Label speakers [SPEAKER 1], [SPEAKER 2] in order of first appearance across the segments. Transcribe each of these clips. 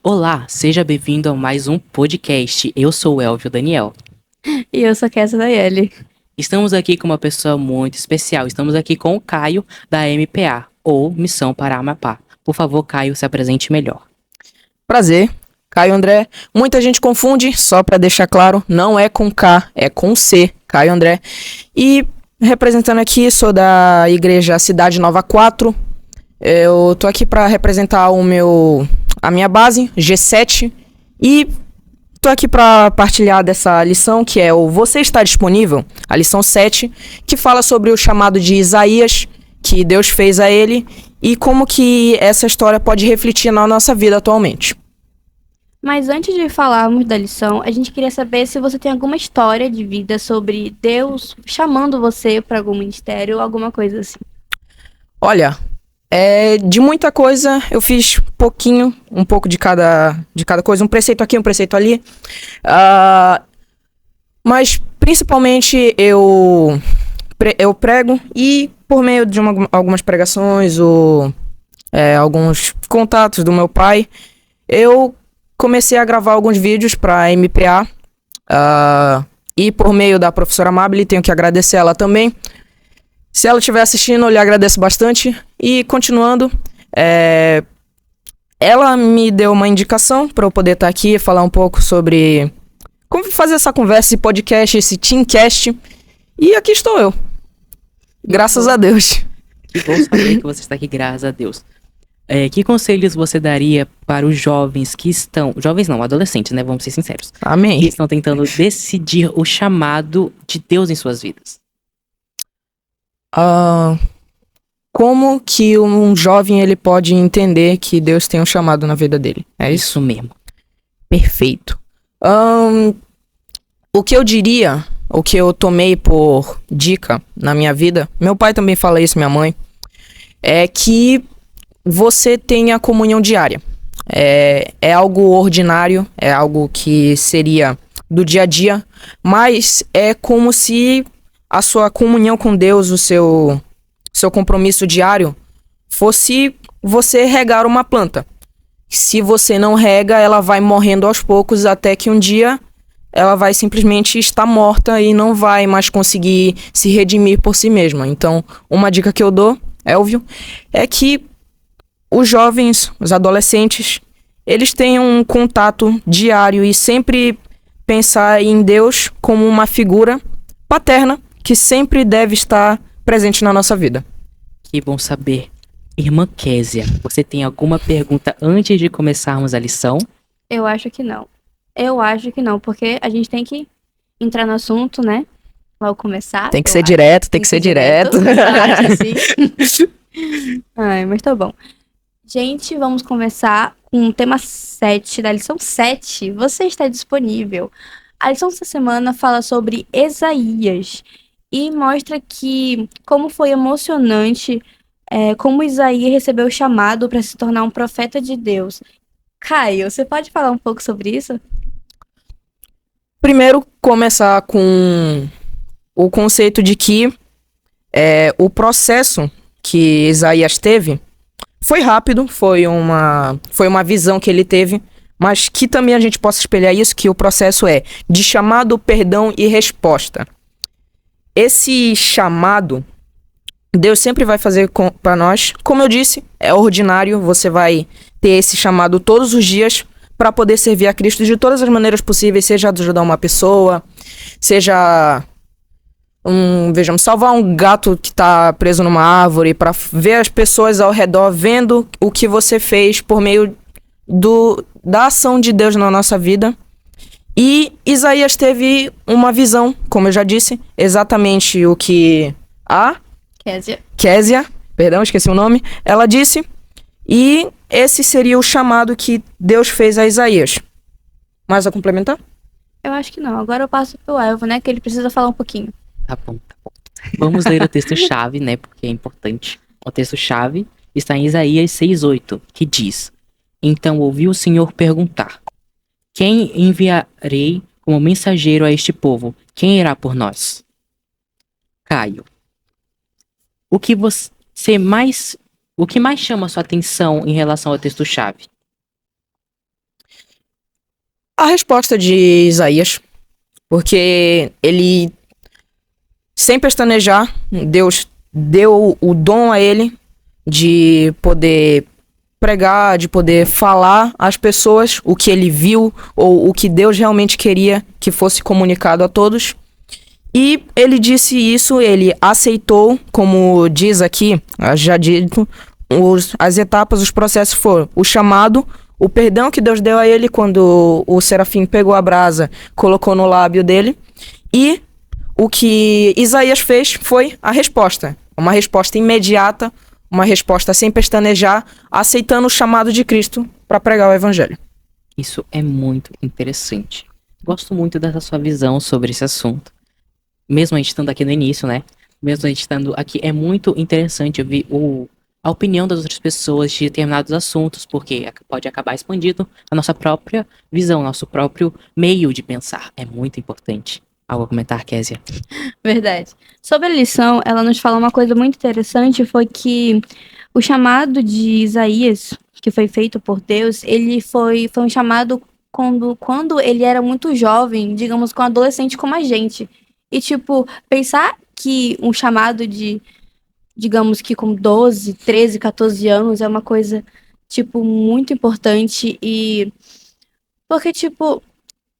[SPEAKER 1] Olá, seja bem-vindo a mais um podcast. Eu sou o Elvio Daniel.
[SPEAKER 2] E eu sou Kessia Daiele.
[SPEAKER 1] Estamos aqui com uma pessoa muito especial. Estamos aqui com o Caio, da MPA, ou Missão para Amapá. Por favor, Caio, se apresente melhor.
[SPEAKER 3] Prazer, Caio André. Muita gente confunde, só pra deixar claro, não é com K, é com C, Caio André. E representando aqui, sou da Igreja Cidade Nova 4. Eu tô aqui pra representar a minha base, G7, e tô aqui pra partilhar dessa lição que é o Você Está Disponível, a lição 7, que fala sobre o chamado de Isaías, que Deus fez a ele, e como que essa história pode refletir na nossa vida atualmente.
[SPEAKER 2] Mas antes de falarmos da lição, a gente queria saber se você tem alguma história de vida sobre Deus chamando você para algum ministério ou alguma coisa assim.
[SPEAKER 3] Olha, de muita coisa eu fiz um pouco de cada coisa, um preceito aqui, um preceito ali. Mas principalmente eu prego e por meio de algumas pregações ou alguns contatos do meu pai, eu comecei a gravar alguns vídeos para MPA e por meio da professora Amabile, tenho que agradecer ela também. Se ela estiver assistindo, eu lhe agradeço bastante. E continuando, ela me deu uma indicação para eu poder estar aqui e falar um pouco sobre como fazer essa conversa, esse podcast, esse teamcast. E aqui estou eu. Graças a Deus.
[SPEAKER 1] Que bom saber que você está aqui, graças a Deus. Que conselhos você daria para os jovens que estão... Jovens não, adolescentes, né? Vamos ser sinceros.
[SPEAKER 3] Amém.
[SPEAKER 1] Que estão tentando decidir o chamado de Deus em suas vidas.
[SPEAKER 3] Como que um jovem ele pode entender que Deus tem um chamado na vida dele? É isso?
[SPEAKER 1] Isso mesmo.
[SPEAKER 3] Perfeito. O que eu diria, o que eu tomei por dica na minha vida, meu pai também fala isso, minha mãe, é que você tenha comunhão diária. É algo ordinário, é algo que seria do dia a dia, mas é como se a sua comunhão com Deus, o seu compromisso diário, fosse você regar uma planta. Se você não rega, ela vai morrendo aos poucos até que um dia ela vai simplesmente estar morta e não vai mais conseguir se redimir por si mesma. Então, uma dica que eu dou, Elvio, é que os jovens, os adolescentes, eles tenham um contato diário e sempre pensar em Deus como uma figura paterna que sempre deve estar presente na nossa vida.
[SPEAKER 1] Que bom saber. Irmã Késia, você tem alguma pergunta antes de começarmos a lição?
[SPEAKER 2] Eu acho que não. Porque a gente tem que entrar no assunto, né? Logo começar.
[SPEAKER 3] Tem que ser direto, tem que ser direto.
[SPEAKER 2] Assim. Ai, mas tá bom. Gente, vamos começar com o tema 7 da lição 7. Você está disponível. A lição dessa semana fala sobre Isaías e mostra que como foi emocionante como Isaías recebeu o chamado para se tornar um profeta de Deus. Caio, você pode falar um pouco sobre isso?
[SPEAKER 3] Primeiro, começar com o conceito de que o processo que Isaías teve foi rápido, foi uma visão que ele teve, mas que também a gente possa espelhar isso, que o processo é de chamado, perdão e resposta. Esse chamado, Deus sempre vai fazer para nós. Como eu disse, é ordinário, você vai ter esse chamado todos os dias para poder servir a Cristo de todas as maneiras possíveis, seja ajudar uma pessoa, seja salvar um gato que está preso numa árvore, para ver as pessoas ao redor vendo o que você fez por meio da ação de Deus na nossa vida. E Isaías teve uma visão, como eu já disse, exatamente o que a Késia, perdão, esqueci o nome, ela disse, e esse seria o chamado que Deus fez a Isaías. Mais a complementar?
[SPEAKER 2] Eu acho que não. Agora eu passo pro Elvio, né, que ele precisa falar um pouquinho.
[SPEAKER 1] Tá bom. Vamos ler o texto-chave, né, porque é importante. O texto-chave está em Isaías 6:8, que diz: Então ouvi o Senhor perguntar: Quem enviarei como mensageiro a este povo? Quem irá por nós? Caio, o que mais chama a sua atenção em relação ao texto-chave?
[SPEAKER 3] A resposta de Isaías, porque ele, sem pestanejar, Deus deu o dom a ele de poder pregar, de poder falar às pessoas o que ele viu ou o que Deus realmente queria que fosse comunicado a todos. E ele disse isso, ele aceitou, como diz aqui, já dito, as etapas, os processos foram o chamado, o perdão que Deus deu a ele quando o serafim pegou a brasa, colocou no lábio dele, e o que Isaías fez foi a resposta. Uma resposta imediata, uma resposta sem pestanejar, aceitando o chamado de Cristo para pregar o evangelho.
[SPEAKER 1] Isso é muito interessante. Gosto muito dessa sua visão sobre esse assunto. Mesmo a gente estando aqui no início, né? Mesmo a gente estando aqui, é muito interessante ouvir a opinião das outras pessoas de determinados assuntos, porque pode acabar expandindo a nossa própria visão, nosso próprio meio de pensar. É muito importante. Algo a comentar, Kézia?
[SPEAKER 2] Verdade. Sobre a lição, ela nos fala uma coisa muito interessante, foi que o chamado de Isaías, que foi feito por Deus, ele foi um chamado quando ele era muito jovem, digamos, com um adolescente como a gente. E, tipo, pensar que um chamado de, digamos que com 12, 13, 14 anos é uma coisa, tipo, muito importante e... Porque, tipo,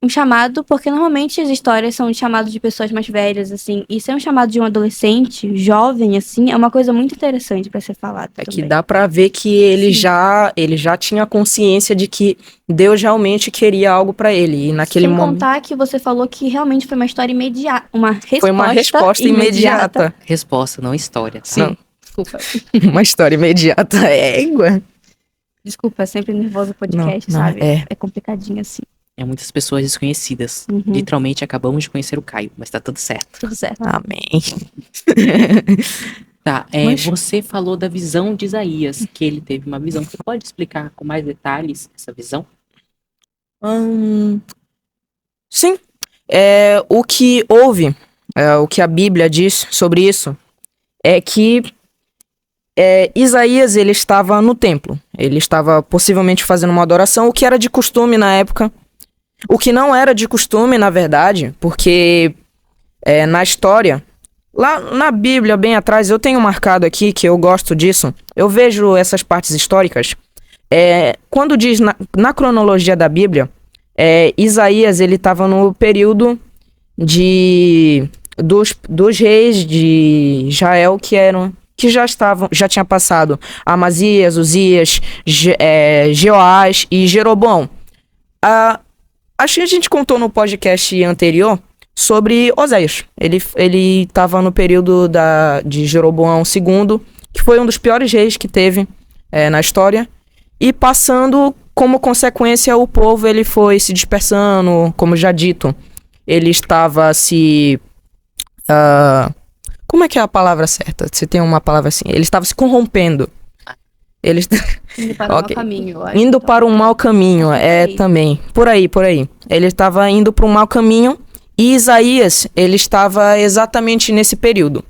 [SPEAKER 2] um chamado, porque normalmente as histórias são de chamados de pessoas mais velhas, assim, e ser um chamado de um adolescente, jovem, assim, é uma coisa muito interessante pra ser falado
[SPEAKER 3] É
[SPEAKER 2] também.
[SPEAKER 3] que dá pra ver que ele já tinha consciência de que Deus realmente queria algo pra ele. E naquele
[SPEAKER 2] Sem
[SPEAKER 3] momento
[SPEAKER 2] contar que você falou que realmente foi uma história imediata,
[SPEAKER 3] foi uma resposta imediata.
[SPEAKER 1] Resposta, não história, tá?
[SPEAKER 3] Sim.
[SPEAKER 2] Desculpa.
[SPEAKER 3] Uma história imediata. Égua.
[SPEAKER 2] Desculpa, é sempre nervoso o podcast,
[SPEAKER 3] Não,
[SPEAKER 2] sabe?
[SPEAKER 3] é.
[SPEAKER 2] É complicadinho assim.
[SPEAKER 1] É muitas pessoas desconhecidas.
[SPEAKER 2] Uhum.
[SPEAKER 1] Literalmente acabamos de conhecer o Caio, mas tá tudo certo.
[SPEAKER 2] Tudo certo.
[SPEAKER 3] Amém.
[SPEAKER 1] Tá,
[SPEAKER 3] Mas-
[SPEAKER 1] você falou da visão de Isaías, que ele teve uma visão. Você pode explicar com mais detalhes essa visão?
[SPEAKER 3] Sim. O que houve, o que a Bíblia diz sobre isso, é que Isaías ele estava no templo. Ele estava possivelmente fazendo uma adoração, o que era de costume na época. O que não era de costume, na verdade, porque na história, lá na Bíblia, bem atrás, eu tenho marcado aqui que eu gosto disso. Eu vejo essas partes históricas. Quando diz na cronologia da Bíblia, Isaías ele estava no período dos reis de Israel que já tinha passado Amazias, Uzias, Jeoás e Jeroboão. Acho que a gente contou no podcast anterior sobre Oséias. Ele estava no período de Jeroboão II, que foi um dos piores reis que teve na história. E passando, como consequência, o povo ele foi se dispersando, como já dito. Ele estava se... como é que é a palavra certa? Se tem uma palavra assim. Ele estava se corrompendo.
[SPEAKER 2] Indo para o
[SPEAKER 3] Ok.
[SPEAKER 2] mau caminho, eu acho.
[SPEAKER 3] Indo para um mau caminho, também. Por aí. Ele estava indo para um mau caminho e Isaías, ele estava exatamente nesse período.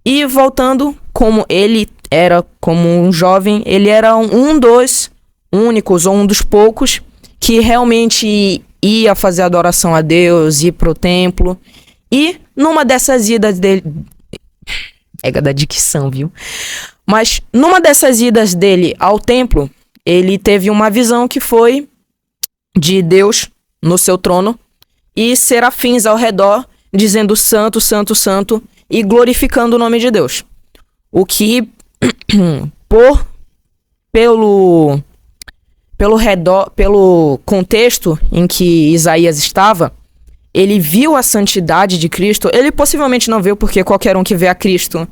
[SPEAKER 3] E voltando, como ele era como um jovem, ele era um dos únicos ou um dos poucos que realmente ia fazer adoração a Deus, ir pro templo. E numa dessas idas dele... da dicção, viu? Mas numa dessas idas dele ao templo, ele teve uma visão que foi de Deus no seu trono e serafins ao redor dizendo santo, santo, santo e glorificando o nome de Deus. O que pelo contexto em que Isaías estava, ele viu a santidade de Cristo. Ele possivelmente não viu, porque qualquer um que vê a Cristo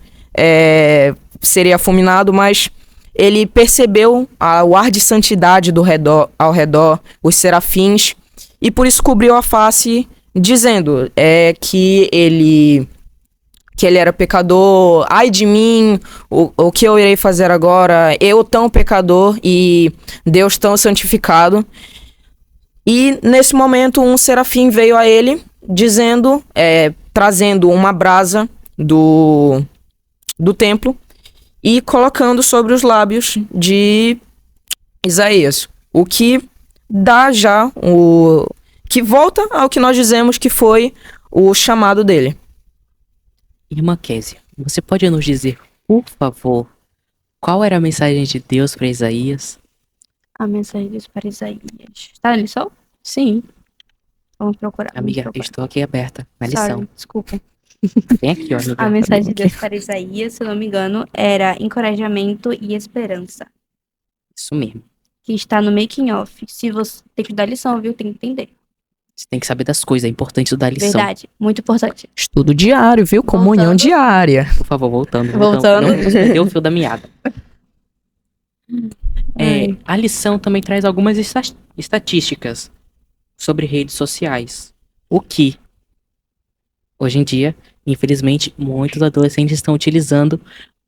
[SPEAKER 3] seria fulminado, mas ele percebeu o ar de santidade ao redor, os serafins, e por isso cobriu a face, dizendo que ele era pecador. Ai de mim, o que eu irei fazer agora? Eu tão pecador e Deus tão santificado. E nesse momento um serafim veio a ele, dizendo, trazendo uma brasa do templo e colocando sobre os lábios de Isaías, o que dá já que volta ao que nós dizemos que foi o chamado dele.
[SPEAKER 1] Irmã Késia, você pode nos dizer, por favor, qual era a mensagem de Deus para Isaías?
[SPEAKER 2] A mensagem de Deus para Isaías. Tá na lição?
[SPEAKER 1] Sim.
[SPEAKER 2] Vamos procurar.
[SPEAKER 1] Amiga, eu estou aqui aberta na lição.
[SPEAKER 2] Sorry, desculpa.
[SPEAKER 1] Vem aqui, ó, amiga.
[SPEAKER 2] A mensagem de Deus para Isaías, se eu não me engano, era encorajamento e esperança.
[SPEAKER 1] Isso mesmo.
[SPEAKER 2] Que está no making off. Se você tem que estudar lição, viu? Tem que entender.
[SPEAKER 1] Você tem que saber das coisas, é importante estudar a lição.
[SPEAKER 2] Verdade, muito importante.
[SPEAKER 3] Estudo diário, viu? Comunhão
[SPEAKER 2] Voltando.
[SPEAKER 3] diária.
[SPEAKER 1] Por favor, voltando.
[SPEAKER 2] Voltando.
[SPEAKER 1] Não perdeu o fio da meada.
[SPEAKER 2] Ai.
[SPEAKER 1] A lição também traz algumas estatísticas sobre redes sociais. O que, hoje em dia, infelizmente, muitos adolescentes estão utilizando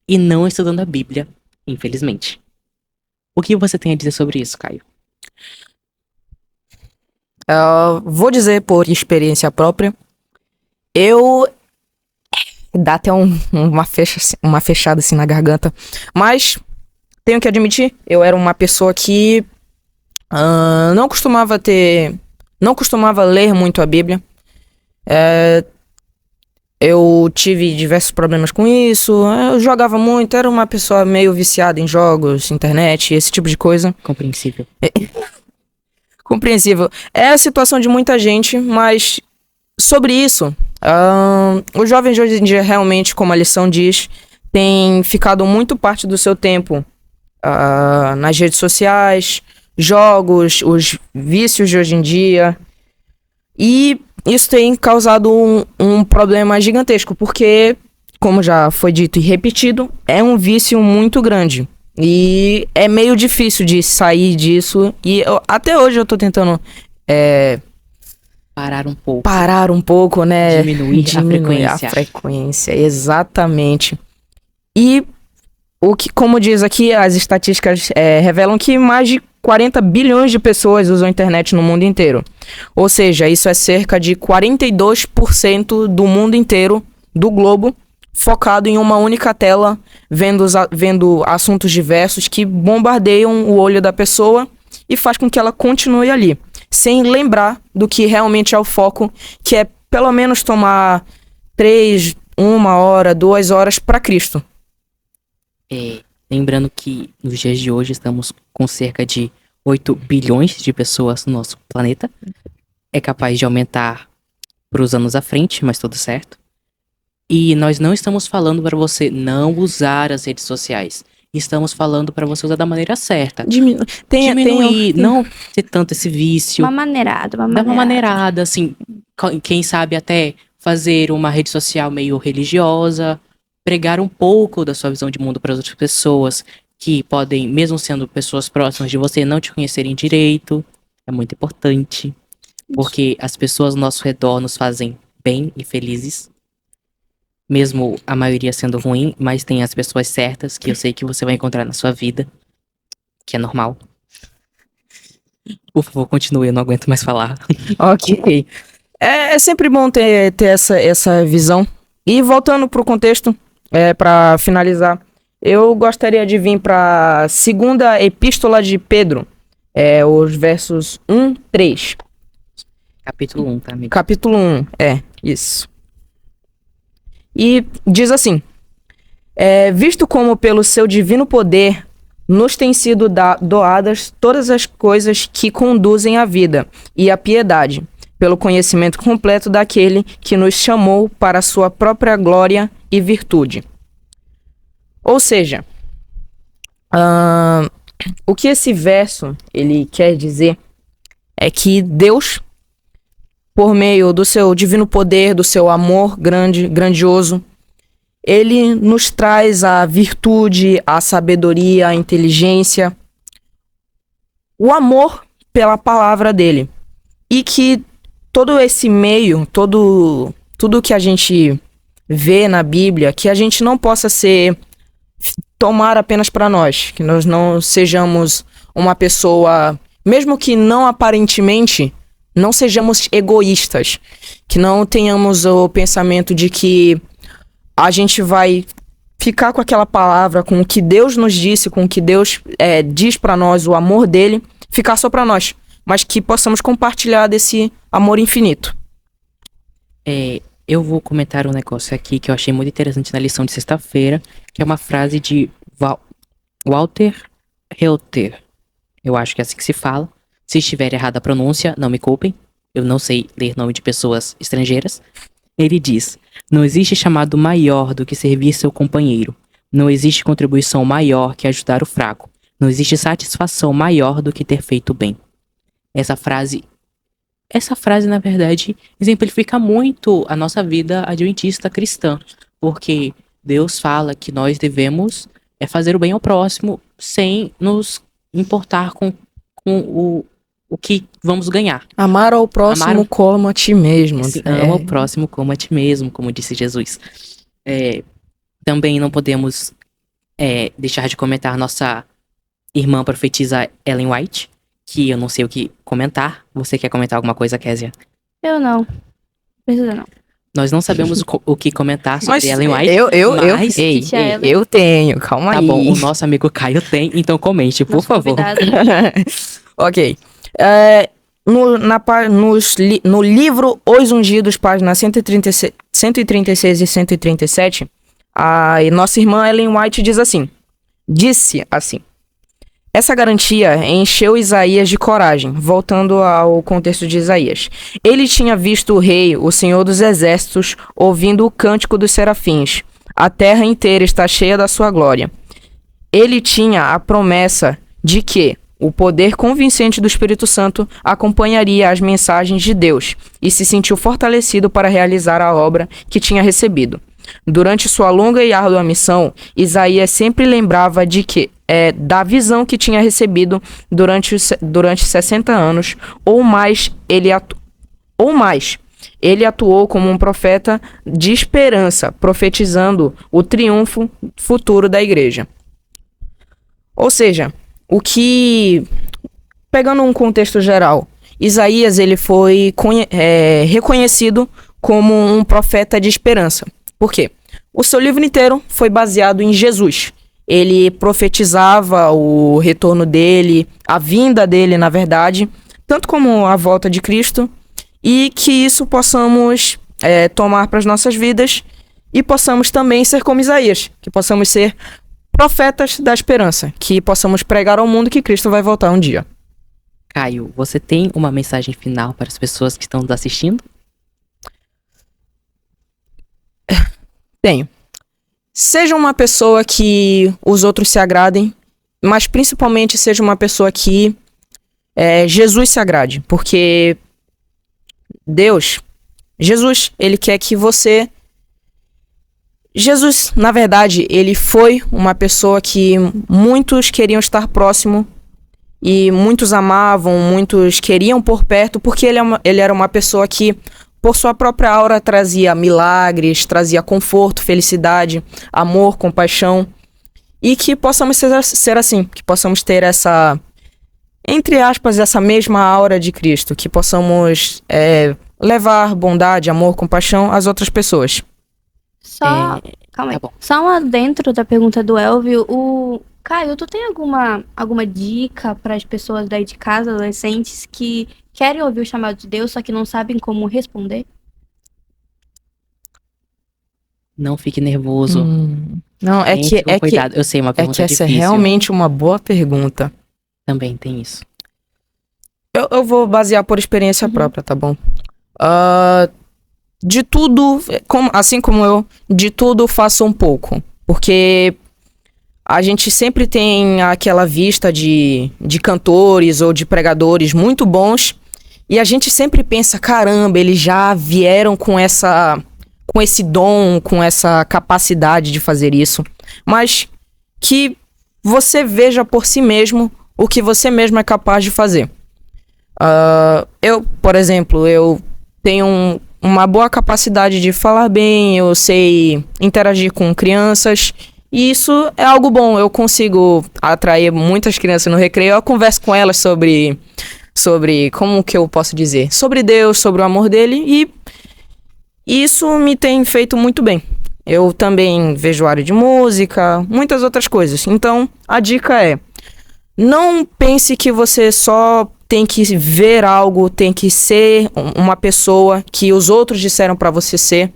[SPEAKER 1] e não estudando a Bíblia, infelizmente. O que você tem a dizer sobre isso, Caio?
[SPEAKER 3] Vou dizer por experiência própria. Eu... Dá até uma fechada assim na garganta. Mas, tenho que admitir, eu era uma pessoa que não costumava ler muito a Bíblia. Eu tive diversos problemas com isso. Eu jogava muito, era uma pessoa meio viciada em jogos, internet, esse tipo de coisa.
[SPEAKER 1] Compreensível.
[SPEAKER 3] Compreensível. É a situação de muita gente, mas sobre isso, os jovens de hoje em dia realmente, como a lição diz, têm ficado muito parte do seu tempo nas redes sociais, jogos, os vícios de hoje em dia. E isso tem causado um problema gigantesco, porque, como já foi dito e repetido, é um vício muito grande. E é meio difícil de sair disso. E até hoje eu tô tentando
[SPEAKER 1] Parar um pouco,
[SPEAKER 3] né?
[SPEAKER 1] Diminuir
[SPEAKER 3] a frequência. Exatamente. E como diz aqui, as estatísticas revelam que mais de 40 bilhões de pessoas usam a internet no mundo inteiro. Ou seja, isso é cerca de 42% do mundo inteiro, do globo, focado em uma única tela, vendo assuntos diversos que bombardeiam o olho da pessoa e faz com que ela continue ali, sem lembrar do que realmente é o foco, que é pelo menos tomar 1 hora, 2 horas para Cristo.
[SPEAKER 1] Lembrando que nos dias de hoje estamos com cerca de 8 bilhões de pessoas no nosso planeta. É capaz de aumentar para os anos à frente, mas tudo certo. E nós não estamos falando para você não usar as redes sociais. Estamos falando para você usar da maneira certa. Diminuir, não ter tanto esse vício.
[SPEAKER 2] Uma maneirada.
[SPEAKER 1] Dar uma maneirada, assim. Quem sabe até fazer uma rede social meio religiosa. Pregar um pouco da sua visão de mundo para as outras pessoas que podem, mesmo sendo pessoas próximas de você, não te conhecerem direito. É muito importante. Porque as pessoas ao nosso redor nos fazem bem e felizes. Mesmo a maioria sendo ruim, mas tem as pessoas certas que eu sei que você vai encontrar na sua vida. Que é normal. Por favor, continue, eu não aguento mais falar.
[SPEAKER 3] Ok. É sempre bom ter essa visão. E voltando pro contexto, para finalizar, eu gostaria de vir para a segunda epístola de Pedro, os versos 1, 3.
[SPEAKER 1] Capítulo 1, tá, amigo?
[SPEAKER 3] Capítulo 1, isso. E diz assim: visto como pelo seu divino poder nos têm sido doadas todas as coisas que conduzem à vida e à piedade, pelo conhecimento completo daquele que nos chamou para a sua própria glória e virtude. Ou seja, o que esse verso ele quer dizer é que Deus, por meio do seu divino poder, do seu amor grandioso, ele nos traz a virtude, a sabedoria, a inteligência, o amor pela palavra dele. E que todo esse meio, tudo que a gente vê na Bíblia, que a gente não possa tomar apenas para nós, que nós não sejamos uma pessoa, mesmo que não aparentemente, não sejamos egoístas, que não tenhamos o pensamento de que a gente vai ficar com aquela palavra, com o que Deus nos disse, com o que Deus diz para nós, o amor dele, ficar só para nós, mas que possamos compartilhar desse amor infinito.
[SPEAKER 1] Eu vou comentar um negócio aqui que eu achei muito interessante na lição de sexta-feira, que é uma frase de Walter Reuter. Eu acho que é assim que se fala. Se estiver errada a pronúncia, não me culpem. Eu não sei ler nome de pessoas estrangeiras. Ele diz: não existe chamado maior do que servir seu companheiro. Não existe contribuição maior que ajudar o fraco. Não existe satisfação maior do que ter feito bem. Essa frase, na verdade, exemplifica muito a nossa vida adventista cristã. Porque Deus fala que nós devemos fazer o bem ao próximo sem nos importar com o que vamos ganhar.
[SPEAKER 3] Amar ao próximo como a ti mesmo.
[SPEAKER 1] Sim, ama ao próximo como a ti mesmo, como disse Jesus. Também não podemos deixar de comentar nossa irmã profetisa Ellen White, que eu não sei o que comentar. Você quer comentar alguma coisa, Kézia?
[SPEAKER 2] Eu não. Precisa não.
[SPEAKER 1] Nós não sabemos o que comentar sobre Ellen White.
[SPEAKER 3] Eu tenho, calma aí.
[SPEAKER 1] Tá bom, o nosso amigo Caio tem, então comente, por favor.
[SPEAKER 3] Ok. No livro Os Ungidos, páginas 136 e 137, a nossa irmã Ellen White disse assim: essa garantia encheu Isaías de coragem. Voltando ao contexto de Isaías, ele tinha visto o rei, o Senhor dos Exércitos, ouvindo o cântico dos serafins. A terra inteira está cheia da sua glória. Ele tinha a promessa de que o poder convincente do Espírito Santo acompanharia as mensagens de Deus e se sentiu fortalecido para realizar a obra que tinha recebido. Durante sua longa e árdua missão, Isaías sempre lembrava da visão que tinha recebido durante 60 anos ou mais. Ele atuou como um profeta de esperança, profetizando o triunfo futuro da igreja. Ou seja, pegando um contexto geral, Isaías ele foi reconhecido como um profeta de esperança. Por quê? O seu livro inteiro foi baseado em Jesus. Ele profetizava o retorno dele, a vinda dele, na verdade, tanto como a volta de Cristo, e que isso possamos tomar para as nossas vidas e possamos também ser como Isaías, que possamos ser profetas da esperança, que possamos pregar ao mundo que Cristo vai voltar um dia.
[SPEAKER 1] Caio, você tem uma mensagem final para as pessoas que estão nos assistindo?
[SPEAKER 3] Tenho. Seja uma pessoa que os outros se agradem, mas principalmente seja uma pessoa que Jesus se agrade, porque Jesus, ele quer que você... Jesus, na verdade, ele foi uma pessoa que muitos queriam estar próximo e muitos amavam, muitos queriam por perto, porque ele era uma pessoa que, por sua própria aura, trazia milagres, trazia conforto, felicidade, amor, compaixão, e que possamos ser assim, que possamos ter essa, entre aspas, essa mesma aura de Cristo, que possamos levar bondade, amor, compaixão às outras pessoas.
[SPEAKER 2] Calma aí.
[SPEAKER 1] Tá bom.
[SPEAKER 2] Só dentro da pergunta do Elvio, Caio, tu tem alguma dica para as pessoas daí de casa, adolescentes, que querem ouvir o chamado de Deus, só que não sabem como responder?
[SPEAKER 1] Não fique nervoso.
[SPEAKER 3] Não,
[SPEAKER 1] cuidado. Eu sei, uma pergunta
[SPEAKER 3] essa
[SPEAKER 1] difícil.
[SPEAKER 3] é realmente uma boa pergunta.
[SPEAKER 1] Também tem isso.
[SPEAKER 3] Eu vou basear por experiência própria, tá bom? De tudo, assim como eu, de tudo faço um pouco. Porque a gente sempre tem aquela vista de cantores ou de pregadores muito bons. E a gente sempre pensa, caramba, eles já vieram com esse dom, com essa capacidade de fazer isso. Mas que você veja por si mesmo o que você mesmo é capaz de fazer. Eu, por exemplo, eu tenho uma boa capacidade de falar bem, eu sei interagir com crianças, e isso é algo bom. Eu consigo atrair muitas crianças no recreio, eu converso com elas sobre como que eu posso dizer, sobre Deus, sobre o amor dele, e isso me tem feito muito bem. Eu também vejo área de música, muitas outras coisas. Então, a dica é: não pense que você só tem que ver algo, tem que ser uma pessoa que os outros disseram pra você ser.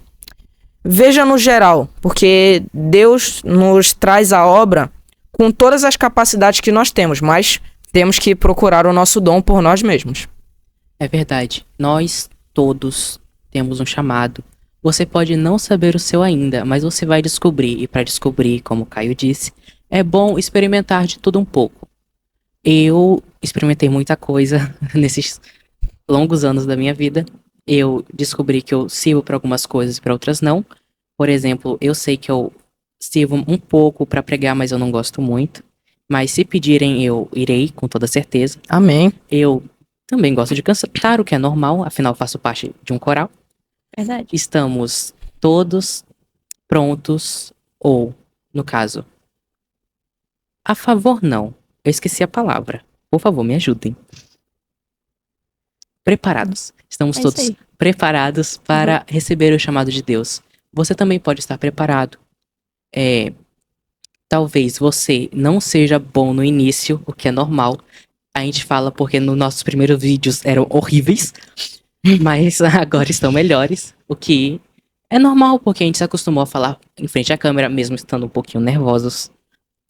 [SPEAKER 3] Veja no geral, porque Deus nos traz a obra com todas as capacidades que nós temos, mas temos que procurar o nosso dom por nós mesmos.
[SPEAKER 1] É verdade. Nós todos temos um chamado. Você pode não saber o seu ainda, mas você vai descobrir. E para descobrir, como o Caio disse, é bom experimentar de tudo um pouco. Eu experimentei muita coisa nesses longos anos da minha vida. Eu descobri que eu sirvo para algumas coisas e para outras não. Por exemplo, eu sei que eu sirvo um pouco para pregar, mas eu não gosto muito. Mas se pedirem, eu irei, com toda certeza.
[SPEAKER 3] Amém.
[SPEAKER 1] Eu também gosto de cantar, o que é normal, afinal faço parte de um coral.
[SPEAKER 2] Verdade.
[SPEAKER 1] Estamos todos prontos, ou, no caso, a favor não. Eu esqueci a palavra. Por favor, me ajudem. Preparados. Estamos
[SPEAKER 2] É isso
[SPEAKER 1] todos
[SPEAKER 2] aí.
[SPEAKER 1] preparados para receber o chamado de Deus. Você também pode estar preparado. Talvez você não seja bom no início, o que é normal. A gente fala porque nos nossos primeiros vídeos eram horríveis, mas agora estão melhores, o que é normal, porque a gente se acostumou a falar em frente à câmera, mesmo estando um pouquinho nervosos,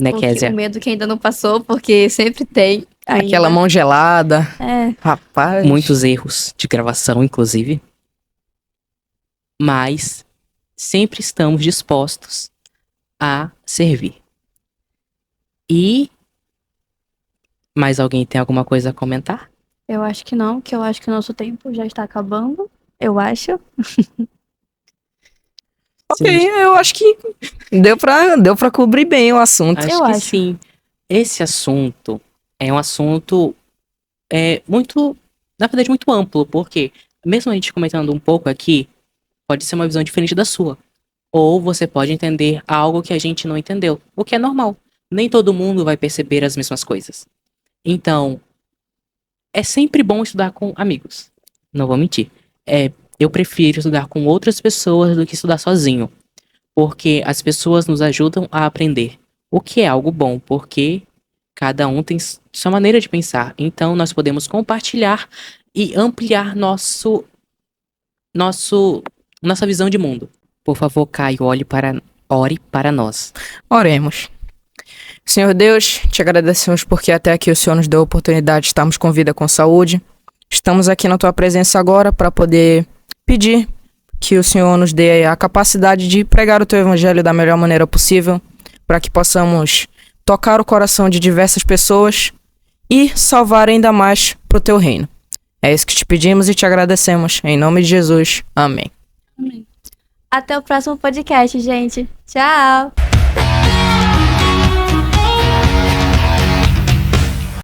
[SPEAKER 1] né, Kézia?
[SPEAKER 2] O medo que ainda não passou, porque sempre tem. Ainda.
[SPEAKER 3] Aquela mão gelada.
[SPEAKER 2] É.
[SPEAKER 3] Rapaz.
[SPEAKER 1] Muitos erros de gravação, inclusive. Mas sempre estamos dispostos a servir. E mais alguém tem alguma coisa a comentar?
[SPEAKER 2] Eu acho que não, que eu acho que o nosso tempo já está acabando. Eu acho.
[SPEAKER 3] Ok, eu acho que deu pra cobrir bem o assunto.
[SPEAKER 1] Acho
[SPEAKER 2] Eu
[SPEAKER 1] que
[SPEAKER 2] acho.
[SPEAKER 1] sim. Esse assunto é um assunto muito, na verdade, muito amplo, porque mesmo a gente comentando um pouco aqui, pode ser uma visão diferente da sua. Ou você pode entender algo que a gente não entendeu, o que é normal. Nem todo mundo vai perceber as mesmas coisas. Então, é sempre bom estudar com amigos. Não vou mentir. Eu prefiro estudar com outras pessoas do que estudar sozinho. Porque as pessoas nos ajudam a aprender. O que é algo bom, porque cada um tem sua maneira de pensar. Então, nós podemos compartilhar e ampliar nossa visão de mundo. Por favor, Caio, ore para nós.
[SPEAKER 3] Oremos. Senhor Deus, te agradecemos porque até aqui o Senhor nos deu a oportunidade de estarmos com vida, com saúde. Estamos aqui na tua presença agora para poder pedir que o Senhor nos dê a capacidade de pregar o teu evangelho da melhor maneira possível, para que possamos tocar o coração de diversas pessoas e salvar ainda mais para o teu reino. É isso que te pedimos e te agradecemos. Em nome de Jesus. Amém.
[SPEAKER 2] Até o próximo podcast, gente. Tchau!